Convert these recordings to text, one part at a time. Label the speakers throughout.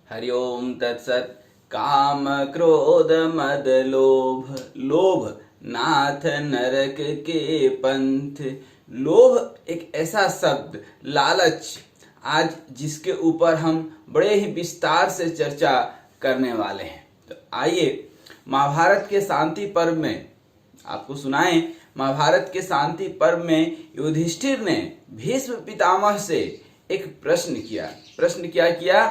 Speaker 1: हरिओम तत्सत। काम क्रोध मद लोभ, लोभ नाथ नरक के पंथ। लोभ एक ऐसा शब्द, लालच, आज जिसके ऊपर हम बड़े ही विस्तार से चर्चा करने वाले हैं। तो आइए महाभारत के शांति पर्व में आपको सुनाएं। महाभारत के शांति पर्व में युधिष्ठिर ने भीष्म पितामह से एक प्रश्न किया। प्रश्न क्या किया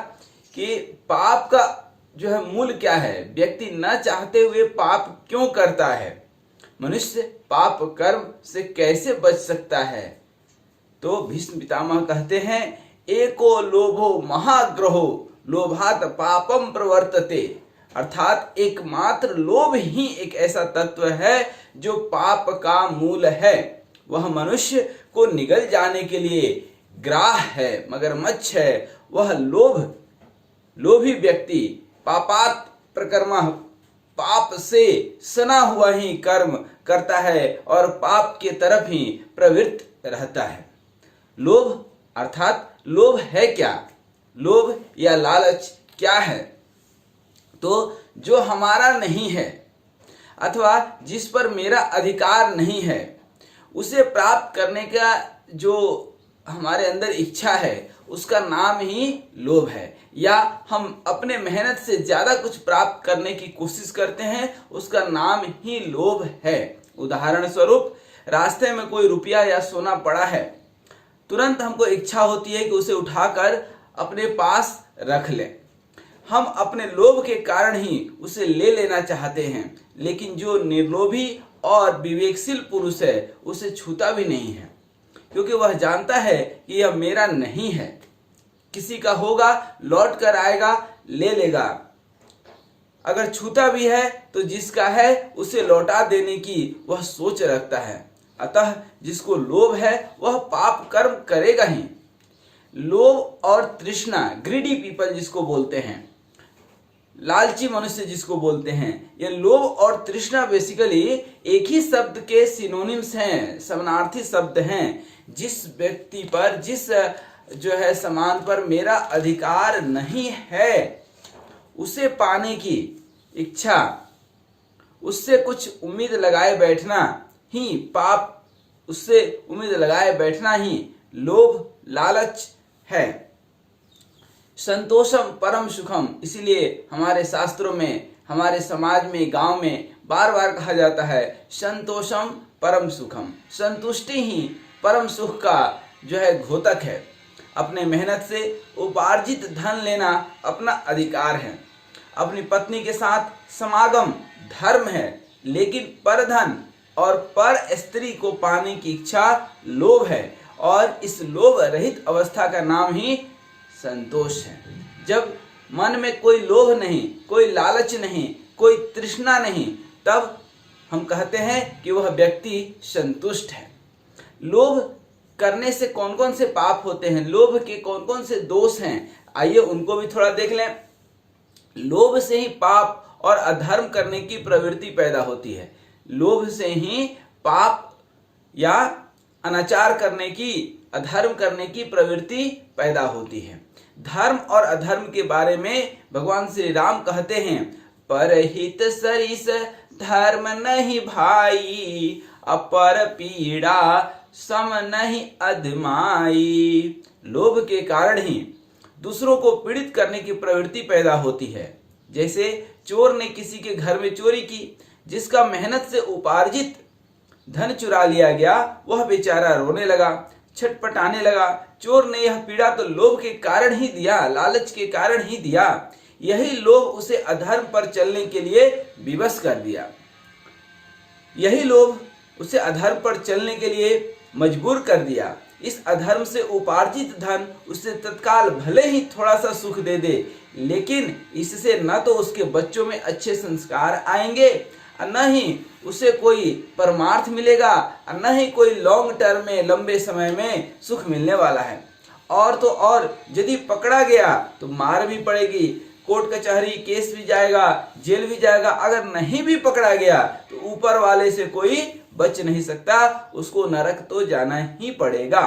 Speaker 1: कि पाप का जो है मूल क्या है, व्यक्ति न चाहते हुए पाप क्यों करता है, मनुष्य पाप कर्म से कैसे बच सकता है। तो भीष्म पितामह कहते हैं, एको लोभो महाग्रहो लोभात पापम प्रवर्तते। अर्थात एकमात्र लोभ ही एक ऐसा तत्व है जो पाप का मूल है। वह मनुष्य को निगल जाने के लिए ग्राह है, मगरमच्छ है। वह लोभी व्यक्ति पापात प्रकर्मः, पाप से सना हुआ ही कर्म करता है और पाप के तरफ ही प्रवृत्त रहता है। लोभ अर्थात लोभ है क्या, लोभ या लालच क्या है? तो जो हमारा नहीं है अथवा जिस पर मेरा अधिकार नहीं है, उसे प्राप्त करने का जो हमारे अंदर इच्छा है, उसका नाम ही लोभ है। या हम अपने मेहनत से ज्यादा कुछ प्राप्त करने की कोशिश करते हैं, उसका नाम ही लोभ है। उदाहरण स्वरूप, रास्ते में कोई रुपया या सोना पड़ा है, तुरंत हमको इच्छा होती है कि उसे उठाकर अपने पास रख लें। हम अपने लोभ के कारण ही उसे ले लेना चाहते हैं, लेकिन जो निर्लोभी और विवेकशील पुरुष है उसे छूता भी नहीं है, क्योंकि वह जानता है कि यह मेरा नहीं है, किसी का होगा, लौट कर आएगा, ले लेगा। अगर छूता भी है तो जिसका है उसे लौटा देने की वह सोच रखता है। अतः जिसको लोभ है वह पाप कर्म करेगा ही। लोभ और तृष्णा, ग्रीडी पीपल जिसको बोलते हैं, लालची मनुष्य जिसको बोलते हैं, ये लोभ और तृष्णा बेसिकली एक ही शब्द के सिनोनिम्स हैं, समानार्थी शब्द हैं। जिस व्यक्ति पर, जिस जो है सामान पर मेरा अधिकार नहीं है, उसे पाने की इच्छा, उससे कुछ उम्मीद लगाए बैठना ही पाप, उससे उम्मीद लगाए बैठना ही लोभ, लालच है। संतोषम परम सुखम, इसीलिए हमारे शास्त्रों में, हमारे समाज में, गांव में बार बार कहा जाता है, संतोषम परम सुखम। संतुष्टि ही परम सुख का जो है घोतक है। अपने मेहनत से उपार्जित धन लेना अपना अधिकार है। अपनी पत्नी के साथ समागम धर्म है, लेकिन परधन और पर स्त्री को पाने की इच्छा लोभ है, और इस लोभ रहित अवस्था का नाम ही संतोष है। जब मन में कोई लोभ नहीं, कोई लालच नहीं, कोई तृष्णा नहीं, तब हम कहते हैं कि वह व्यक्ति संतुष्ट है। लोभ करने से कौन कौन से पाप होते हैं, लोभ के कौन कौन से दोष हैं, आइए उनको भी थोड़ा देख लें। लोभ से ही पाप और अधर्म करने की प्रवृत्ति पैदा होती है। लोभ से ही पाप या अनाचार करने की, अधर्म करने की प्रवृत्ति पैदा होती है। धर्म और अधर्म के बारे में भगवान श्री राम कहते हैं, परहित सरिस धर्म नहीं भाई, अपर पीड़ा सम नहीं अधमाई। लोभ के कारण ही दूसरों को पीड़ित करने की प्रवृत्ति पैदा होती है। जैसे चोर ने किसी के घर में चोरी की, जिसका मेहनत से उपार्जित धन चुरा लिया गया, वह बेचारा रोने लगा, छटपटाने लगा। चोर ने यह पीड़ा तो लोभ के कारण ही दिया, लालच के कारण ही दिया। यही लोभ उसे अधर्म पर चलने के लिए विवश कर दिया। यही लोभ उसे अधर्म पर चलने के लिए मजबूर कर दिया। इस अधर्म से उपार्जित धन उसे तत्काल भले ही थोड़ा सा सुख दे दे, लेकिन इससे न तो उसके बच्चों में अच्छे संस्कार आएंगे, न ही उसे कोई परमार्थ मिलेगा, न ही कोई लॉन्ग टर्म में, लंबे समय में सुख मिलने वाला है। और तो और यदि पकड़ा गया तो मार भी पड़ेगी, कोर्ट कचहरी केस भी जाएगा, जेल भी जाएगा। अगर नहीं भी पकड़ा गया तो ऊपर वाले से कोई बच नहीं सकता, उसको नरक तो जाना ही पड़ेगा।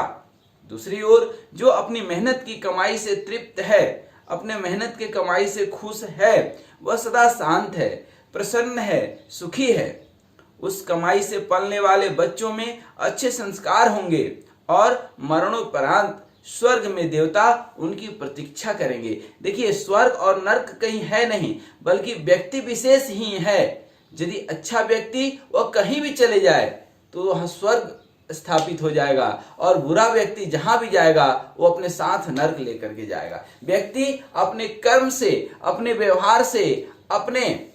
Speaker 1: दूसरी ओर जो अपनी मेहनत की कमाई से तृप्त है, अपने मेहनत के कमाई से खुश है, वह सदा शांत है, प्रसन्न है, सुखी है। उस कमाई से पलने वाले बच्चों में अच्छे संस्कार होंगे और मरणोपरांत स्वर्ग में देवता उनकी प्रतीक्षा करेंगे। देखिए, स्वर्ग और नरक कहीं है नहीं, बल्कि व्यक्ति विशेष ही है। यदि अच्छा व्यक्ति वह कहीं भी चले जाए तो वह स्वर्ग स्थापित हो जाएगा, और बुरा व्यक्ति जहां भी जाएगा वो अपने साथ नरक लेकर के जाएगा। व्यक्ति अपने कर्म से, अपने व्यवहार से, अपने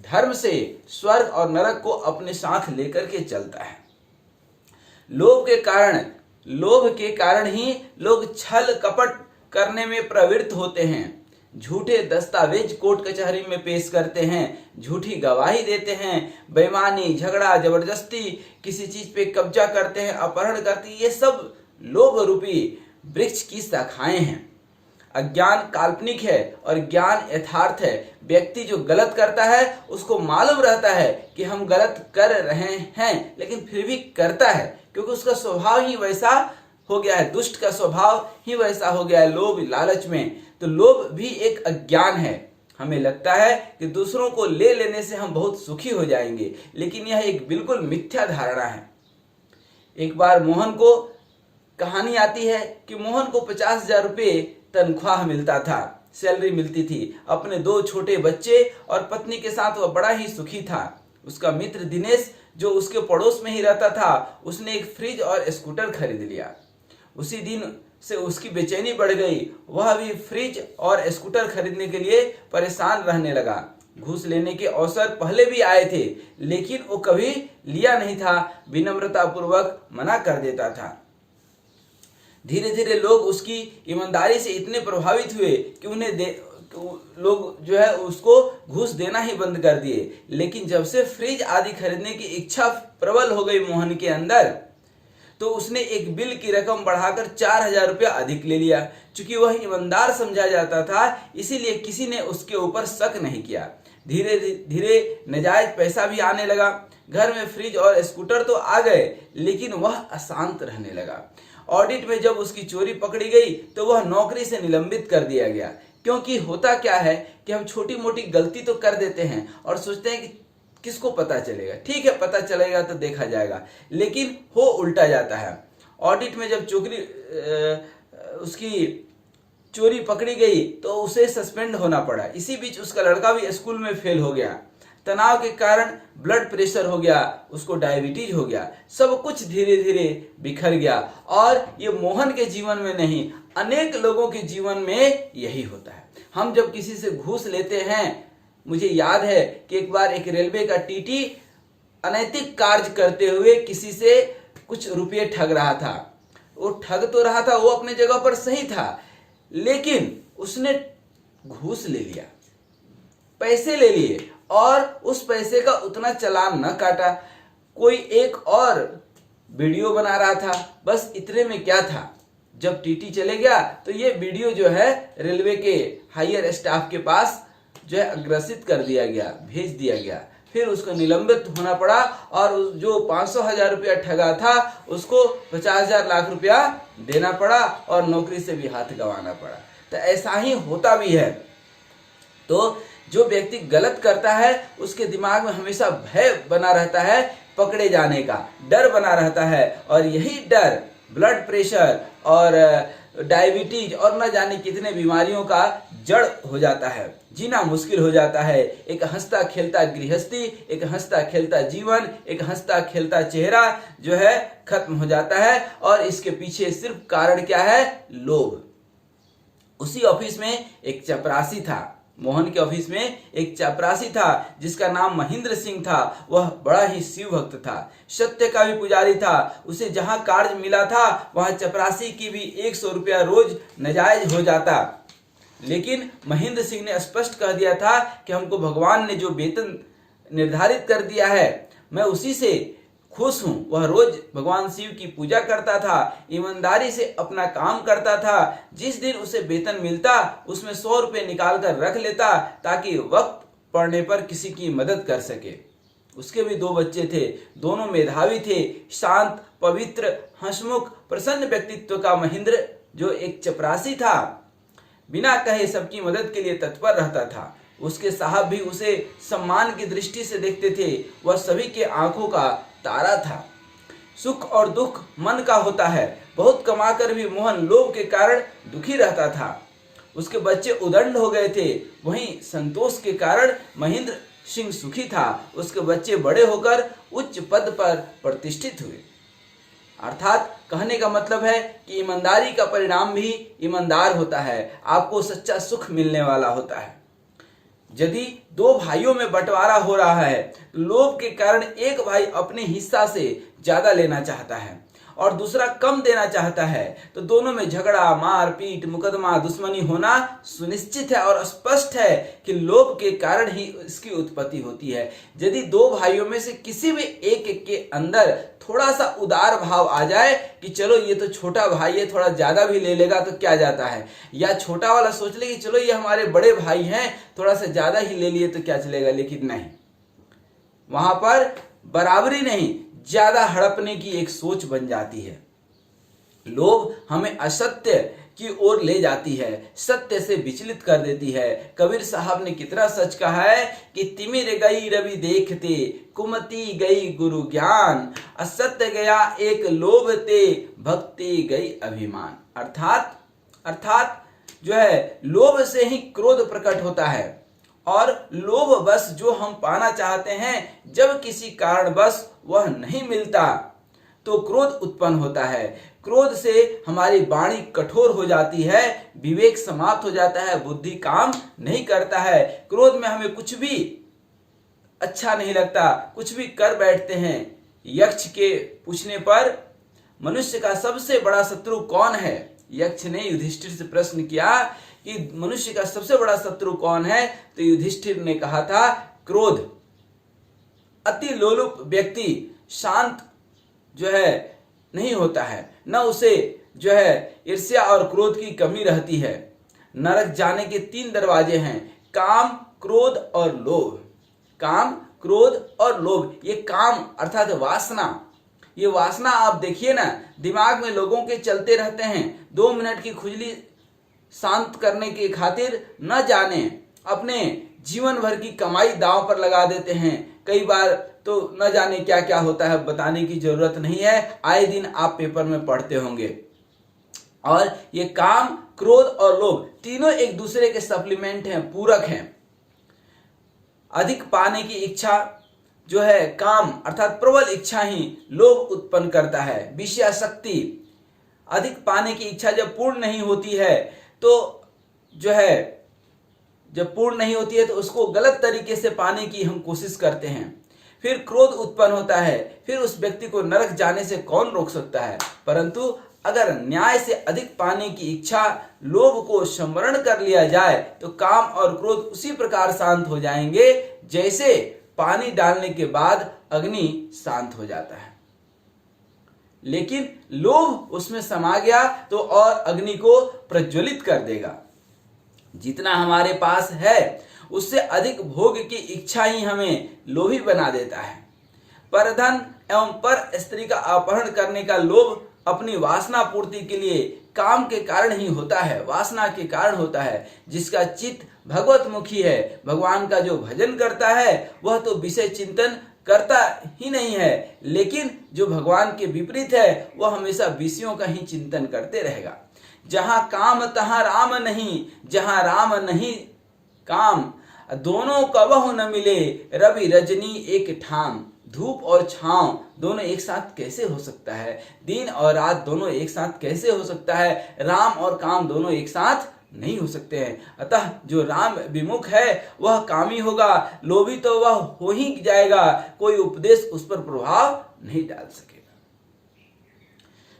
Speaker 1: धर्म से स्वर्ग और नरक को अपने साथ लेकर के चलता है। लोभ के कारण ही लोग छल कपट करने में प्रवृत्त होते हैं, झूठे दस्तावेज कोर्ट कचहरी में पेश करते हैं, झूठी गवाही देते हैं, बेईमानी, झगड़ा, जबरदस्ती किसी चीज पे कब्जा करते हैं, अपहरण करते हैं। ये सब लोभ रूपी वृक्ष की शाखाएं हैं। अज्ञान काल्पनिक है और ज्ञान यथार्थ है। व्यक्ति जो गलत करता है उसको मालूम रहता है कि हम गलत कर रहे हैं, लेकिन फिर भी करता है, क्योंकि उसका स्वभाव ही वैसा हो गया है, दुष्ट का स्वभाव ही वैसा हो गया है, लोभ लालच में। तो लोभ भी एक अज्ञान है। हमें लगता है कि दूसरों को ले लेने से हम बहुत सुखी हो जाएंगे, लेकिन यह एक बिल्कुल मिथ्या धारणा है। एक बार मोहन को कहानी आती है कि मोहन को 50,000 रुपये तनख्वाह मिलता था, सैलरी मिलती थी। अपने 2 छोटे बच्चे और पत्नी के साथ वह बड़ा ही सुखी था। उसका मित्र दिनेश, जो उसके पड़ोस में ही रहता था, उसने एक फ्रिज और स्कूटर खरीद लिया। उसी दिन से उसकी बेचैनी बढ़ गई। वह भी फ्रिज और स्कूटर खरीदने के लिए परेशान रहने लगा। घूस लेने के अवसर पहले भी आए थे, लेकिन वो कभी लिया नहीं था, विनम्रता पूर्वक मना कर देता था। धीरे धीरे लोग उसकी ईमानदारी से इतने प्रभावित हुए कि लोग जो है उसको घूस देना ही बंद कर दिए। लेकिन जब से फ्रिज आदि खरीदने की इच्छा प्रबल हो गई मोहन के अंदर, तो उसने एक बिल की रकम बढ़ाकर 4,000 रुपया अधिक ले लिया। चूंकि वह ईमानदार समझा जाता था, इसीलिए किसी ने उसके ऊपर शक नहीं किया। धीरे धीरे नजायज पैसा भी आने लगा। घर में फ्रिज और स्कूटर तो आ गए, लेकिन वह अशांत रहने लगा। ऑडिट में जब उसकी चोरी पकड़ी गई तो वह नौकरी से निलंबित कर दिया गया। क्योंकि होता क्या है कि हम छोटी मोटी गलती तो कर देते हैं और सोचते हैं कि किसको पता चलेगा, ठीक है पता चलेगा तो देखा जाएगा, लेकिन हो उल्टा जाता है। ऑडिट में जब उसकी चोरी पकड़ी गई तो उसे सस्पेंड होना पड़ा। इसी बीच उसका लड़का भी स्कूल में फेल हो गया। तनाव के कारण ब्लड प्रेशर हो गया, उसको डायबिटीज हो गया। सब कुछ धीरे धीरे बिखर गया। और ये मोहन के जीवन में नहीं, अनेक लोगों के जीवन में यही होता है। हम जब किसी से घूस लेते हैं, मुझे याद है कि एक बार एक रेलवे का टीटी अनैतिक कार्य करते हुए किसी से कुछ रुपये ठग रहा था। वो ठग तो रहा था, वो अपने जगह पर सही था, लेकिन उसने घूस ले लिया, पैसे ले लिए और उस पैसे का उतना चालान न काटा। कोई एक और वीडियो बना रहा था, बस इतने में क्या था, जब टीटी चले गया तो ये वीडियो जो है रेलवे के हायर स्टाफ के पास जो है अग्रेसित कर दिया गया, भेज दिया गया। फिर उसको निलंबित होना पड़ा और जो 500,000 रुपया ठगा था उसको 50,000 लाख रुपया देना पड़ा और नौकरी से भी हाथ गंवाना पड़ा। तो ऐसा ही होता भी है। तो जो व्यक्ति गलत करता है उसके दिमाग में हमेशा भय बना रहता है, पकड़े जाने का डर बना रहता है, और यही डर ब्लड प्रेशर और डायबिटीज और न जाने कितने बीमारियों का जड़ हो जाता है। जीना मुश्किल हो जाता है। एक हंसता खेलता गृहस्थी, एक हंसता खेलता जीवन, एक हंसता खेलता चेहरा जो है खत्म हो जाता है। और इसके पीछे सिर्फ कारण क्या है? लोभ। उसी ऑफिस में एक चपरासी था, मोहन के ऑफिस में एक चपरासी था जिसका नाम महेंद्र सिंह था। वह बड़ा ही शिव भक्त था, सत्य का भी पुजारी था। उसे जहां कार्य मिला था वहां चपरासी की भी 100 रुपया रोज नाजायज हो जाता। लेकिन महेंद्र सिंह ने स्पष्ट कह दिया था कि हमको भगवान ने जो वेतन निर्धारित कर दिया है मैं उसी से खुश हूं। वह रोज भगवान शिव की पूजा करता था, ईमानदारी से अपना काम करता था। जिस दिन उसे वेतन मिलता उसमें 100 रुपये निकाल कर रख लेता ताकि वक्त पड़ने पर किसी की मदद कर सके। उसके भी 2 बच्चे थे, दोनों मेधावी थे। शांत, पवित्र, हंसमुख, प्रसन्न व्यक्तित्व का महेंद्र जो एक चपरासी था, बिना कहे सबकी मदद के लिए तत्पर रहता था। उसके साहब भी उसे सम्मान की दृष्टि से देखते थे। वह सभी के आंखों का तारा था। सुख और दुख मन का होता है। बहुत कमाकर भी मोहन लोभ के कारण दुखी रहता था। उसके बच्चे उदंड हो गए थे। वहीं संतोष के कारण महेंद्र सिंह सुखी था। उसके बच्चे बड़े होकर उच्च पद पर प्रतिष्ठित हुए। अर्थात कहने का मतलब है कि ईमानदारी का परिणाम भी ईमानदार होता है। आपको सच्चा सुख मिलने वाला होता है। यदि दो भाइयों में बंटवारा हो रहा है तो लोभ के कारण एक भाई अपने हिस्सा से ज्यादा लेना चाहता है और दूसरा कम देना चाहता है, तो दोनों में झगड़ा, मारपीट, मुकदमा, दुश्मनी होना सुनिश्चित है और स्पष्ट है कि लोभ के कारण ही इसकी उत्पत्ति होती है। यदि दो भाइयों में से किसी भी एक के अंदर थोड़ा सा उदार भाव आ जाए कि चलो ये तो छोटा भाई है, थोड़ा ज्यादा भी ले लेगा तो क्या जाता है, या छोटा वाला सोच ले कि चलो ये हमारे बड़े भाई हैं, थोड़ा सा ज्यादा ही ले लिए तो क्या चलेगा, लेकिन नहीं, वहां पर बराबरी नहीं, ज्यादा हड़पने की एक सोच बन जाती है। लोभ हमें असत्य की ओर ले जाती है, सत्य से विचलित कर देती है। कबीर साहब ने कितना सच कहा है कि तिमिर गई रवि देखते, कुमति गई गुरु ज्ञान, असत्य गया एक लोभ ते, भक्ति गई अभिमान। अर्थात जो है लोभ से ही क्रोध प्रकट होता है और लोभ बस जो हम पाना चाहते हैं, जब किसी कारणवश वह नहीं मिलता तो क्रोध उत्पन्न होता है। क्रोध से हमारी वाणी कठोर हो जाती है, विवेक समाप्त हो जाता है, बुद्धि काम नहीं करता है। क्रोध में हमें कुछ भी अच्छा नहीं लगता, कुछ भी कर बैठते हैं। यक्ष के पूछने पर मनुष्य का सबसे बड़ा शत्रु कौन है, यक्ष ने युधिष्ठिर से प्रश्न किया कि मनुष्य का सबसे बड़ा शत्रु कौन है, तो युधिष्ठिर ने कहा था क्रोध। अति लोलुप व्यक्ति शांत जो है नहीं होता है, न उसे जो है ईर्ष्या और क्रोध की कमी रहती है। नरक जाने के 3 दरवाजे हैं, काम, क्रोध और लोभ। काम, क्रोध और लोभ। ये काम अर्थात वासना, ये वासना आप देखिए ना, दिमाग में लोगों के चलते रहते हैं। 2 मिनट की खुजली शांत करने की खातिर न जाने अपने जीवन भर की कमाई दांव पर लगा देते हैं। कई बार तो न जाने क्या क्या होता है, बताने की जरूरत नहीं है, आए दिन आप पेपर में पढ़ते होंगे। और ये काम, क्रोध और लोभ तीनों एक दूसरे के सप्लीमेंट हैं, पूरक हैं। अधिक पाने की इच्छा जो है काम अर्थात प्रबल इच्छा ही लोभ उत्पन्न करता है। विषयासक्ति, अधिक पाने की इच्छा जब पूर्ण नहीं होती है तो जो है जब पूर्ण नहीं होती है तो उसको गलत तरीके से पाने की हम कोशिश करते हैं। फिर क्रोध उत्पन्न होता है, फिर उस व्यक्ति को नरक जाने से कौन रोक सकता है। परंतु अगर न्याय से अधिक पाने की इच्छा, लोभ को संवरण कर लिया जाए तो काम और क्रोध उसी प्रकार शांत हो जाएंगे जैसे पानी डालने के बाद अग्नि शांत हो जाता है। लेकिन लोभ उसमें समा गया तो और अग्नि को प्रज्वलित कर देगा। जितना हमारे पास है उससे अधिक भोग की इच्छा ही हमें लोभी बना देता है। परधन एवं पर स्त्री का अपहरण करने का लोभ अपनी वासना पूर्ति के लिए काम के कारण ही होता है, वासना के कारण होता है। जिसका चित्त भगवत मुखी है, भगवान का जो भजन करता है, वह तो विषय चिंतन करता ही नहीं है, लेकिन जो भगवान के विपरीत है वह हमेशा विषयों का ही चिंतन करते रहेगा। जहां काम तहां राम नहीं, जहां राम नहीं काम, दोनों कबहु न मिले, रवि रजनी एक ठाम। धूप और छांव दोनों एक साथ कैसे हो सकता है, दिन और रात दोनों एक साथ कैसे हो सकता है, राम और काम दोनों एक साथ नहीं हो सकते हैं। अतः जो राम विमुख है वह कामी होगा, लोभी तो वह हो ही जाएगा, कोई उपदेश उस पर प्रभाव नहीं डाल सकेगा।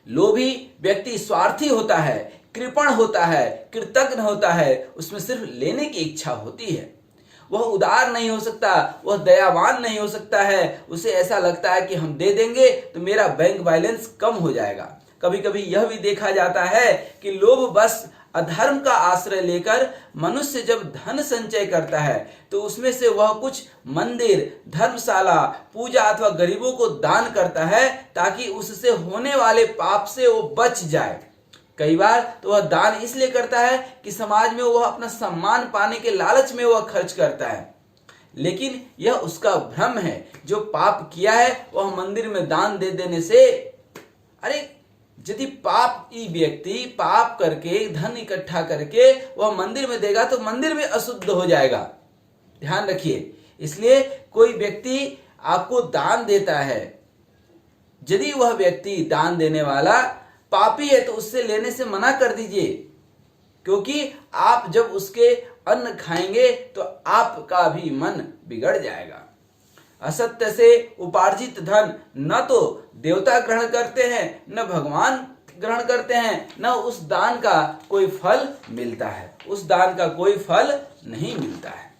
Speaker 1: लोभी व्यक्ति स्वार्थी होता है, कृपण होता है, कृतज्ञ होता है, उसमें सिर्फ लेने की इच्छा होती है। वह उदार नहीं हो सकता, वह दयावान नहीं हो सकता है। उसे ऐसा लगता है कि हम दे देंगे तो मेरा बैंक बैलेंस कम हो जाएगा। कभी कभी यह भी देखा जाता है कि लोभ बस अधर्म का आश्रय लेकर मनुष्य जब धन संचय करता है तो उसमें से वह कुछ मंदिर, धर्मशाला, पूजा अथवा गरीबों को दान करता है ताकि उससे होने वाले पाप से वो बच जाए। कई बार तो वह दान इसलिए करता है कि समाज में वह अपना सम्मान पाने के लालच में वह खर्च करता है, लेकिन यह उसका भ्रम है। जो पाप किया है वह मंदिर में दान दे देने से, अरे यदि पापी व्यक्ति पाप करके धन इकट्ठा करके वह मंदिर में देगा तो मंदिर भी अशुद्ध हो जाएगा। ध्यान रखिए, इसलिए कोई व्यक्ति आपको दान देता है, यदि वह व्यक्ति दान देने वाला पापी है तो उससे लेने से मना कर दीजिए, क्योंकि आप जब उसके अन्न खाएंगे तो आपका भी मन बिगड़ जाएगा। असत्य से उपार्जित धन न तो देवता ग्रहण करते हैं, न भगवान ग्रहण करते हैं, न उस दान का कोई फल मिलता है, उस दान का कोई फल नहीं मिलता है।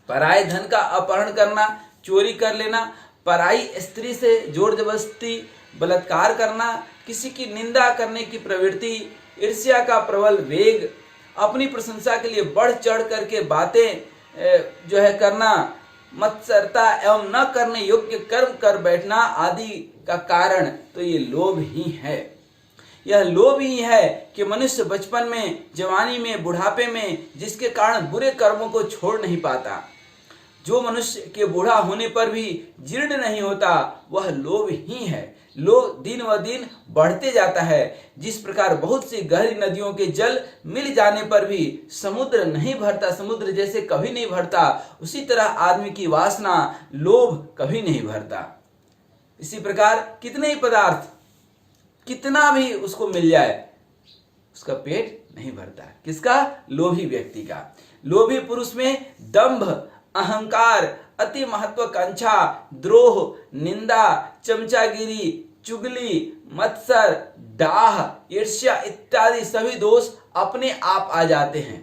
Speaker 1: पराये धन का अपहरण करना, चोरी कर लेना, पराई स्त्री से जोर जबरदस्ती बलात्कार करना, किसी की निंदा करने की प्रवृत्ति, ईर्ष्या का प्रबल वेग, अपनी प्रशंसा के लिए बढ़ चढ़ करके बातें करना, मत्सरता एवं न करने योग्य कर्म कर बैठना आदि का कारण तो ये लोभ ही है। यह लोभ ही है कि मनुष्य बचपन में, जवानी में, बुढ़ापे में, जिसके कारण बुरे कर्मों को छोड़ नहीं पाता। जो मनुष्य के बूढ़ा होने पर भी जीर्ण नहीं होता वह लोभ ही है। लोभ दिन व दिन बढ़ते जाता है। जिस प्रकार बहुत सी गहरी नदियों के जल मिल जाने पर भी समुद्र नहीं भरता, समुद्र जैसे कभी नहीं भरता, उसी तरह आदमी की वासना, लोभ कभी नहीं भरता। इसी प्रकार कितने ही पदार्थ, कितना भी उसको मिल जाए, उसका पेट नहीं भरता। किसका? लोभी व्यक्ति का। लोभी पुरुष में दंभ, अहंकार, अति महत्वाकांक्षा, द्रोह, निंदा, चमचागिरी, चुगली, मत्सर, डाह, ईर्ष्या इत्यादि सभी दोष अपने आप आ जाते हैं।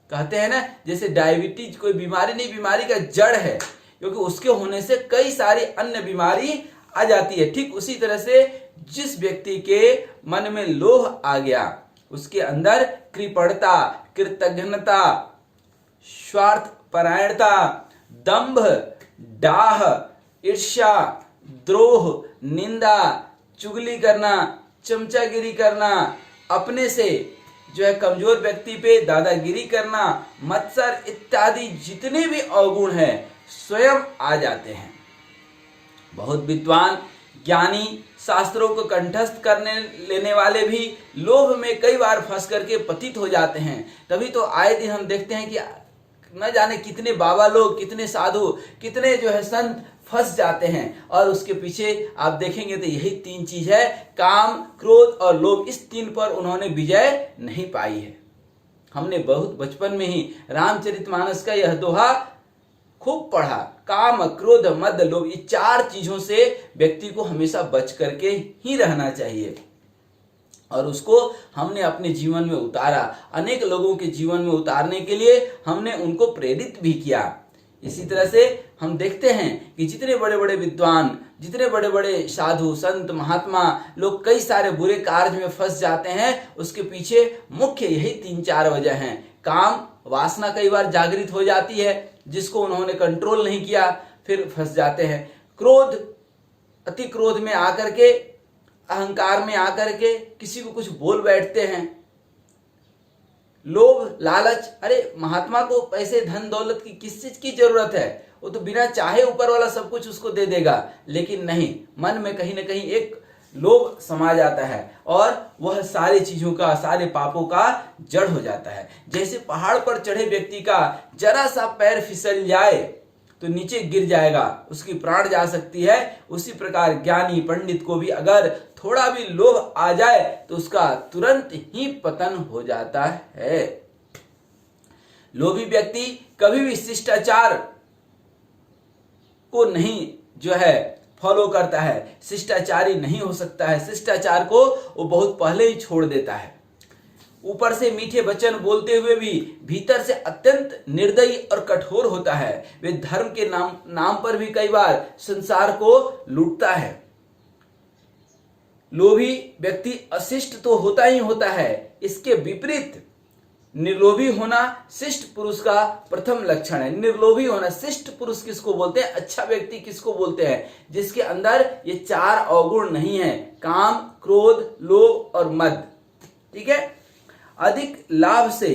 Speaker 1: कहते हैं ना, जैसे डायबिटीज कोई बीमारी नहीं, बीमारी का जड़ है, क्योंकि उसके होने से कई सारी अन्य बीमारी आ जाती है। ठीक उसी तरह से जिस व्यक्ति के मन में लोभ आ गया, उसके अंदर कृपणता, कृतघ्नता, स्वार्थ परायणता, दंभ, डाह, ईर्ष्या, द्रोह, निंदा, चुगली करना, चमचागिरी करना, अपने से कमजोर व्यक्ति पे दादागिरी करना, मत्सर इत्यादि जितने भी अवगुण हैं स्वयं आ जाते हैं। बहुत विद्वान, ज्ञानी, शास्त्रों को कंठस्थ करने लेने वाले भी लोभ में कई बार फंस करके पतित हो जाते हैं। तभी तो आए दिन हम देखते हैं कि न जाने कितने बाबा लोग, कितने साधु, कितने संत फंस जाते हैं। और उसके पीछे आप देखेंगे तो यही तीन चीज है, काम, क्रोध और लोभ। इस तीन पर उन्होंने विजय नहीं पाई है। हमने बहुत बचपन में ही रामचरितमानस का यह दोहा खूब पढ़ा। काम, क्रोध, मद, लोभ, ये चार चीजों से व्यक्ति को हमेशा बच करके ही रहना चाहिए। और उसको हमने अपने जीवन में उतारा। अनेक लोगों के जीवन में उतारने के लिए हमने उनको प्रेरित भी किया। इसी तरह से हम देखते हैं कि जितने बड़े बड़े विद्वान, जितने बड़े बड़े साधु, संत, महात्मा लोग कई सारे बुरे कार्य में फंस जाते हैं, उसके पीछे मुख्य यही 3-4 वजह हैं। काम, वासना कई बार जागृत हो जाती है, जिसको उन्होंने कंट्रोल नहीं किया, फिर फंस जाते हैं। क्रोध, अति क्रोध में आकर के, अहंकार में आकर के किसी को कुछ बोल बैठते हैं। लोभ, लालच, अरे महात्मा को पैसे, धन दौलत की किस चीज की जरूरत है? वो तो बिना चाहे ऊपर वाला सब कुछ उसको दे देगा। लेकिन नहीं, मन में कहीं ना कहीं एक लोभ समा जाता है और वह सारी चीजों का, सारे पापों का जड़ हो जाता है। जैसे पहाड़ पर चढ़े व्यक्ति का जरा सा पैर फिसल जाए तो नीचे गिर जाएगा, उसकी प्राण जा सकती है। उसी प्रकार ज्ञानी पंडित को भी अगर थोड़ा भी लोभ आ जाए तो उसका तुरंत ही पतन हो जाता है। लोभी व्यक्ति कभी भी शिष्टाचार को नहीं फॉलो करता है, शिष्टाचारी नहीं हो सकता है। शिष्टाचार को वो बहुत पहले ही छोड़ देता है। ऊपर से मीठे वचन बोलते हुए भी भीतर से अत्यंत निर्दयी और कठोर होता है। वे धर्म के नाम पर भी कई बार संसार को लूटता है। लोभी व्यक्ति अशिष्ट तो होता ही होता है। इसके विपरीत निर्लोभी होना शिष्ट पुरुष का प्रथम लक्षण है। निर्लोभी होना, शिष्ट पुरुष किसको बोलते हैं? अच्छा व्यक्ति किसको बोलते हैं? जिसके अंदर ये 4 अवगुण नहीं है, काम, क्रोध, लोभ और मद। ठीक है, अधिक लाभ से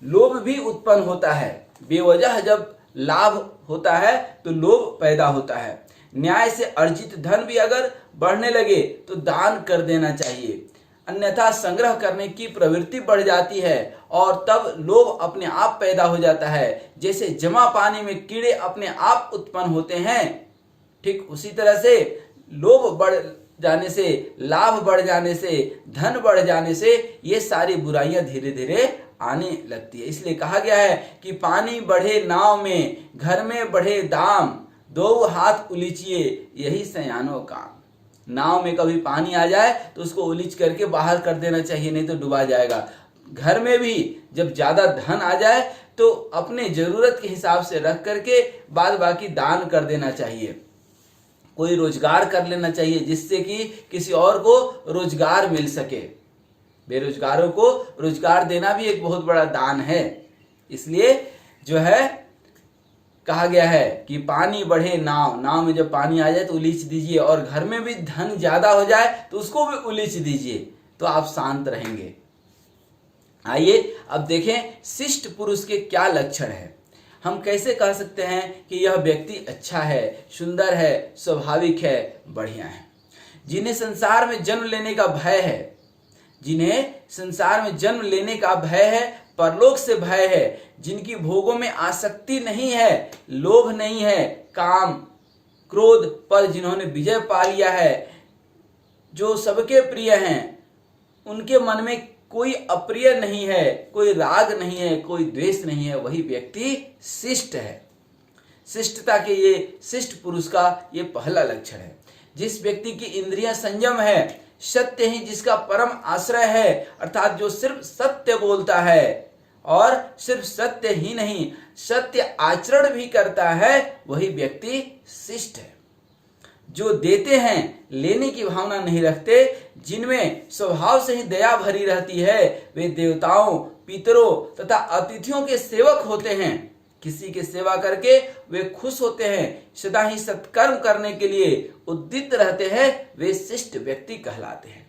Speaker 1: लोभ भी उत्पन्न होता है। बेवजह जब लाभ होता है तो लोभ पैदा होता है। न्याय से अर्जित धन भी अगर बढ़ने लगे तो दान कर देना चाहिए, अन्यथा संग्रह करने की प्रवृत्ति बढ़ जाती है और तब लोभ अपने आप पैदा हो जाता है। जैसे जमा पानी में कीड़े अपने आप उत्पन्न होते हैं, ठीक उसी तरह से लोभ बढ़ जाने से, लाभ बढ़ जाने से, धन बढ़ जाने से ये सारी बुराइयां धीरे धीरे आने लगती है। इसलिए कहा गया है कि पानी बढ़े नाव में, घर में बढ़े दाम, दो हाथ उलीचिए यही सयानो काम। नाव में कभी पानी आ जाए तो उसको उलीच करके बाहर कर देना चाहिए, नहीं तो डुबा जाएगा। घर में भी जब ज्यादा धन आ जाए तो अपने जरूरत के हिसाब से रख करके बाद बाकी दान कर देना चाहिए। कोई रोजगार कर लेना चाहिए जिससे कि किसी और को रोजगार मिल सके। बेरोजगारों को रोजगार देना भी एक बहुत बड़ा दान है। इसलिए जो है कहा गया है कि पानी बढ़े नाव, नाव में जब पानी आ जाए तो उलीच दीजिए, और घर में भी धन ज्यादा हो जाए तो उसको भी उलीच दीजिए, तो आप शांत रहेंगे। आइए अब देखें शिष्ट पुरुष के क्या लक्षण है। हम कैसे कह सकते हैं कि यह व्यक्ति अच्छा है, सुंदर है, स्वाभाविक है, बढ़िया है। जिन्हें संसार में जन्म लेने का भय है, जिन्हें संसार में जन्म लेने का भय है, परलोक से भय है, जिनकी भोगों में आसक्ति नहीं है, लोभ नहीं है, काम क्रोध पर जिन्होंने विजय पा लिया है, जो सबके प्रिय हैं, उनके मन में कोई अप्रिय नहीं है, कोई राग नहीं है, कोई द्वेष नहीं है, वही व्यक्ति शिष्ट है। शिष्टता के ये शिष्ट पुरुष का ये पहला लक्षण है। जिस व्यक्ति की इंद्रियां संयम है, सत्य ही जिसका परम आश्रय है, अर्थात जो सिर्फ सत्य बोलता है और सिर्फ सत्य ही नहीं सत्य आचरण भी करता है, वही व्यक्ति शिष्ट है। जो देते हैं, लेने की भावना नहीं रखते, जिनमें स्वभाव से ही दया भरी रहती है, वे देवताओं, पितरों तथा अतिथियों के सेवक होते हैं। किसी की सेवा करके वे खुश होते हैं, सदा ही सत्कर्म करने के लिए उद्यत रहते हैं, वे शिष्ट व्यक्ति कहलाते हैं।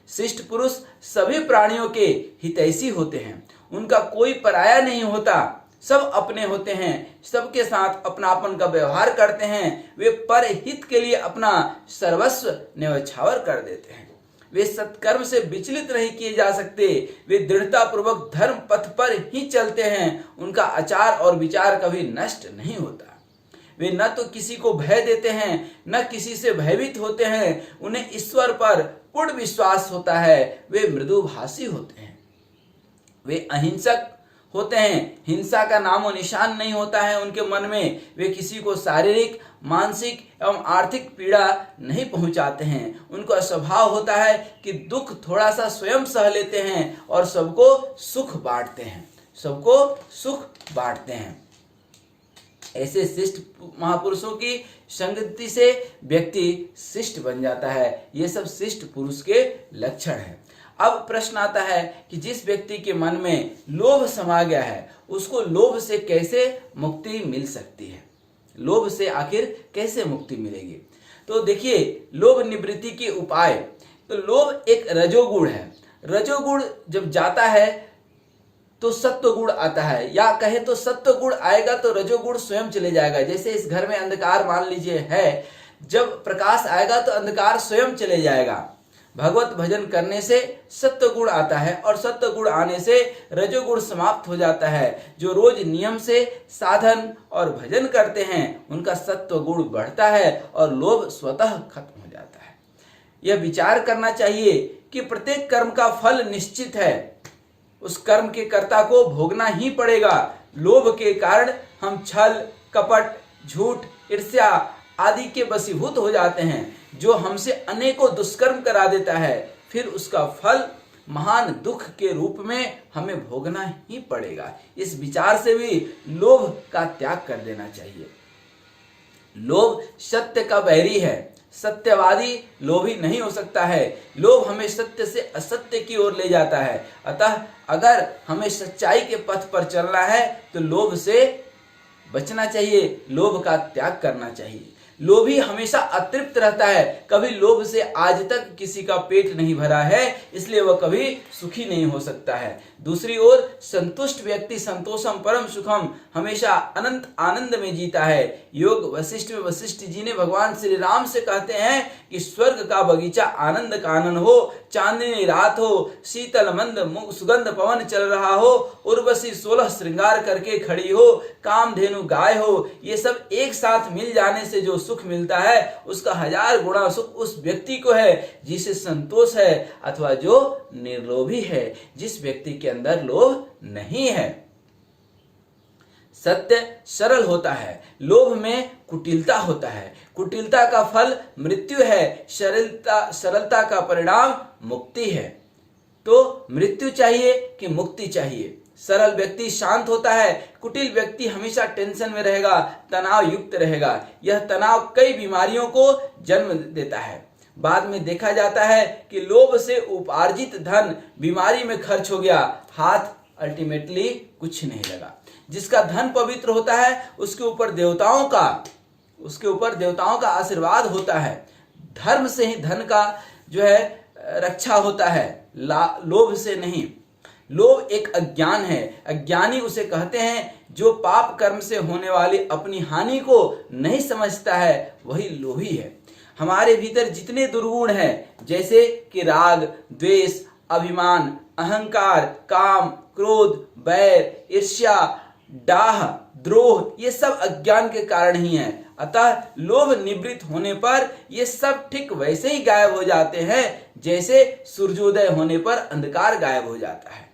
Speaker 1: शिष्ट पुरुष सभी प्राणियों के हितैषी होते हैं, उनका कोई पराया नहीं होता, सब अपने होते हैं, सबके साथ अपनापन का व्यवहार करते हैं, वे परहित के लिए अपना सर्वस्व न्यौछावर कर देते हैं। वे सत्कर्म से विचलित नहीं किए जा सकते, वे दृढ़ता पूर्वक धर्म पथ पर ही चलते हैं, उनका आचार और विचार कभी नष्ट नहीं होता। वे न तो किसी को भय देते हैं, न किसी से भयभीत होते हैं, उन्हें ईश्वर पर पूर्ण विश्वास होता है, वे मृदुभाषी होते हैं, वे अहिंसक होते हैं, हिंसा का नामो निशान नहीं होता है उनके मन में, वे किसी को शारीरिक, मानसिक एवं आर्थिक पीड़ा नहीं पहुंचाते हैं। उनका स्वभाव होता है कि दुख थोड़ा सा स्वयं सह लेते हैं और सबको सुख बांटते हैं, सबको सुख बांटते हैं। ऐसे शिष्ट महापुरुषों की संगति से व्यक्ति शिष्ट बन जाता है। ये सब शिष्ट पुरुष के लक्षण हैं। अब प्रश्न आता है कि जिस व्यक्ति के मन में लोभ समा गया है, उसको लोभ से कैसे मुक्ति मिल सकती है? लोभ से आखिर कैसे मुक्ति मिलेगी? तो देखिए, लोभ निवृत्ति के उपाय। तो लोभ एक रजोगुण है। रजोगुण जब जाता है तो सत्व गुण आता है, या कहे तो सत्व गुण आएगा तो रजोगुण स्वयं चले जाएगा। जैसे इस घर में अंधकार मान लीजिए है, जब प्रकाश आएगा तो अंधकार स्वयं चले जाएगा। भगवत भजन करने से सत्व गुण आता है और सत्व गुण आने से रजोगुण समाप्त हो जाता है। जो रोज नियम से साधन और भजन करते हैं उनका सत्व गुण बढ़ता है और लोभ स्वतः खत्म हो जाता है। यह विचार करना चाहिए कि प्रत्येक कर्म का फल निश्चित है, उस कर्म के कर्ता को भोगना ही पड़ेगा। लोभ के कारण हम छल, कपट, झूठ, ईर्ष्या आदि के वशीभूत हो जाते हैं, जो हमसे अनेकों दुष्कर्म करा देता है। फिर उसका फल महान दुख के रूप में हमें भोगना ही पड़ेगा। इस विचार से भी लोभ का त्याग कर देना चाहिए। लोभ सत्य का बैरी है, सत्यवादी लोभी नहीं हो सकता है। लोभ हमें सत्य से असत्य की ओर ले जाता है। अतः अगर हमें सच्चाई के पथ पर चलना है तो लोभ से बचना चाहिए, लोभ का त्याग करना चाहिए। लोभी हमेशा अतृप्त रहता है, कभी लोभ से आज तक किसी का पेट नहीं भरा है, इसलिए वह कभी सुखी नहीं हो सकता है। दूसरी ओर संतुष्ट व्यक्ति संतोषम परम सुखम, हमेशा अनंत आनंद में जीता है। योग वशिष्ठ में वशिष्ठ जी ने भगवान श्री राम से कहते हैं कि स्वर्ग का बगीचा आनंद कानन हो, चांदनी रात हो, शीतल मंद सुगंध पवन चल रहा हो, उर्वशी 16 श्रृंगार करके खड़ी हो, कामधेनु गाय हो, ये सब एक साथ मिल जाने से जो सुख मिलता है उसका 1000 गुना सुख उस व्यक्ति को है जिसे संतोष है, अथवा जो निर्लोभी है, जिस व्यक्ति के अंदर लोभ नहीं है। सत्य सरल होता है, लोभ में कुटिलता होता है, कुटिलता का फल मृत्यु है, सरलता का परिणाम मुक्ति है। तो मृत्यु चाहिए कि मुक्ति चाहिए? सरल व्यक्ति शांत होता है, कुटिल व्यक्ति हमेशा टेंशन में रहेगा, तनाव युक्त रहेगा। यह तनाव कई बीमारियों को जन्म देता है। बाद में देखा जाता है कि लोभ से उपार्जित धन बीमारी में खर्च हो गया, हाथ अल्टीमेटली कुछ नहीं लगा। जिसका धन पवित्र होता है उसके ऊपर देवताओं का आशीर्वाद होता है। धर्म से ही धन का जो है रक्षा होता है, लोभ से नहीं। लोभ एक अज्ञान है, अज्ञानी उसे कहते हैं जो पाप कर्म से होने वाली अपनी हानि को नहीं समझता है, वही लोभी है। हमारे भीतर जितने दुर्गुण हैं, जैसे कि राग, द्वेष, अभिमान, अहंकार, काम, क्रोध, बैर, ईर्ष्या, डाह, द्रोह, ये सब अज्ञान के कारण ही हैं। अतः लोभ निवृत्त होने पर ये सब ठीक वैसे ही गायब हो जाते हैं जैसे सूर्योदय होने पर अंधकार गायब हो जाता है।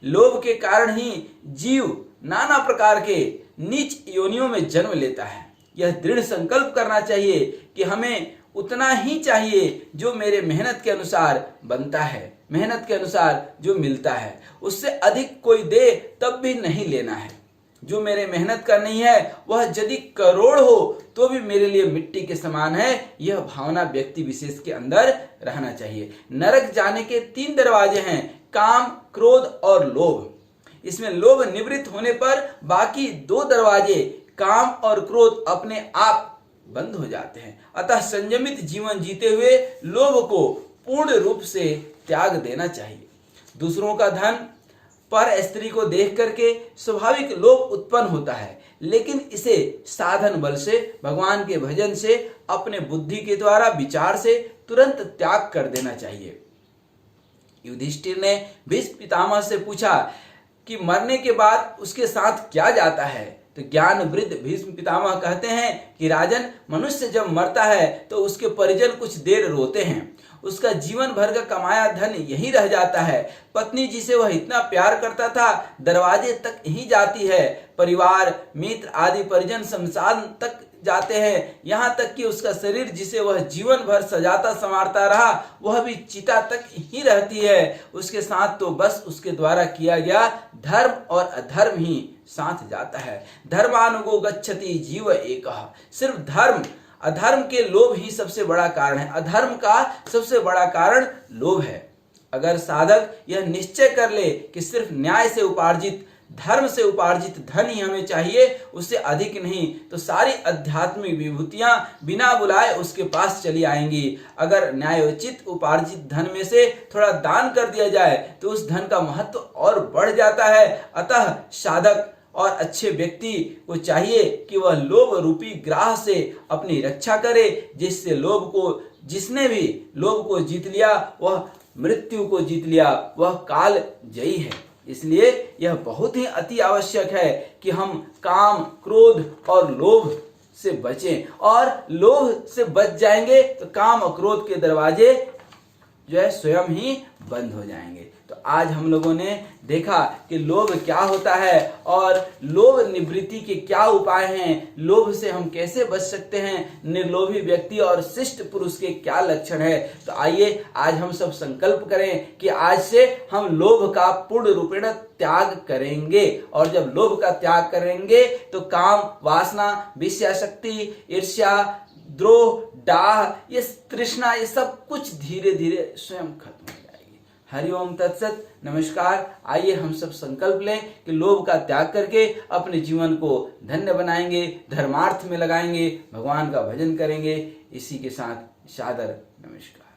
Speaker 1: लोभ के कारण ही जीव नाना प्रकार के नीच योनियों में जन्म लेता है। यह दृढ़ संकल्प करना चाहिए कि हमें उतना ही चाहिए जो मेरे मेहनत के अनुसार बनता है, मेहनत के अनुसार जो मिलता है, उससे अधिक कोई दे तब भी नहीं लेना है। जो मेरे मेहनत का नहीं है वह यदि करोड़ हो तो भी मेरे लिए मिट्टी के समान है, यह भावना व्यक्ति विशेष के अंदर रहना चाहिए। नरक जाने के 3 दरवाजे हैं, काम, क्रोध और लोभ। इसमें लोभ निवृत्त होने पर बाकी 2 दरवाजे काम और क्रोध अपने आप बंद हो जाते हैं। अतः संयमित जीवन जीते हुए लोभ को पूर्ण रूप से त्याग देना चाहिए। दूसरों का धन, पर स्त्री को देख करके स्वाभाविक लोभ उत्पन्न होता है, लेकिन इसे साधन बल से, भगवान के भजन से, अपने बुद्धि के द्वारा, विचार से तुरंत त्याग कर देना चाहिए। युधिष्ठिर ने भीष्म पितामह से पूछा कि मरने के बाद उसके साथ क्या जाता है? तो ज्ञान वृद्ध भीष्म पितामह कहते हैं कि राजन, मनुष्य जब मरता है तो उसके परिजन कुछ देर रोते हैं, उसका जीवन भर का कमाया धन यही रह जाता है। पत्नी जिसे वह इतना प्यार करता था दरवाजे तक ही जाती है, परिवार, मित्र आदि परिजन शमशान तक जाते हैं, यहाँ तक कि उसका शरीर जिसे वह जीवन भर सजाता संवारता रहा वह भी चिता तक ही रहती है। उसके साथ तो बस उसके द्वारा किया गया धर्म और अधर्म ही साथ जाता है। धर्मानुगो गच्छति जीव एकः। सिर्फ धर्म, अधर्म के लोभ ही सबसे बड़ा कारण है। अधर्म का सबसे बड़ा कारण लोभ है। अगर साधक यह निश्चय कर ले कि सिर्फ न्याय से उपार्जित, धर्म से उपार्जित धन ही हमें चाहिए, उससे अधिक नहीं, तो सारी आध्यात्मिक विभूतियां बिना बुलाए उसके पास चली आएंगी। अगर न्यायोचित उपार्जित धन में से थोड़ा दान कर दिया जाए तो उस धन का महत्व और बढ़ जाता है। अतः साधक और अच्छे व्यक्ति को चाहिए कि वह लोभ रूपी ग्राह से अपनी रक्षा करे, जिससे जिसने भी लोभ को जीत लिया वह मृत्यु को जीत लिया, वह काल जयी है। इसलिए यह बहुत ही अति आवश्यक है कि हम काम, क्रोध और लोभ से बचें, और लोभ से बच जाएंगे तो काम और क्रोध के दरवाजे जो है स्वयं ही बंद हो जाएंगे। तो आज हम लोगों ने देखा कि लोभ क्या होता है और लोभ निवृत्ति के क्या उपाय हैं, लोभ से हम कैसे बच सकते हैं, निर्लोभी व्यक्ति और शिष्ट पुरुष के क्या लक्षण है। तो आइए आज हम सब संकल्प करें कि आज से हम लोभ का पूर्ण रूपेण त्याग करेंगे, और जब लोभ का त्याग करेंगे तो काम, वासना, विषयाशक्ति, ईर्ष्या, द्रोह, डाह, ये तृष्णा, ये सब कुछ धीरे धीरे स्वयं खत्म हो जाएगी। हरिओम तत्सत। नमस्कार। आइए हम सब संकल्प लें कि लोभ का त्याग करके अपने जीवन को धन्य बनाएंगे, धर्मार्थ में लगाएंगे, भगवान का भजन करेंगे। इसी के साथ सादर नमस्कार।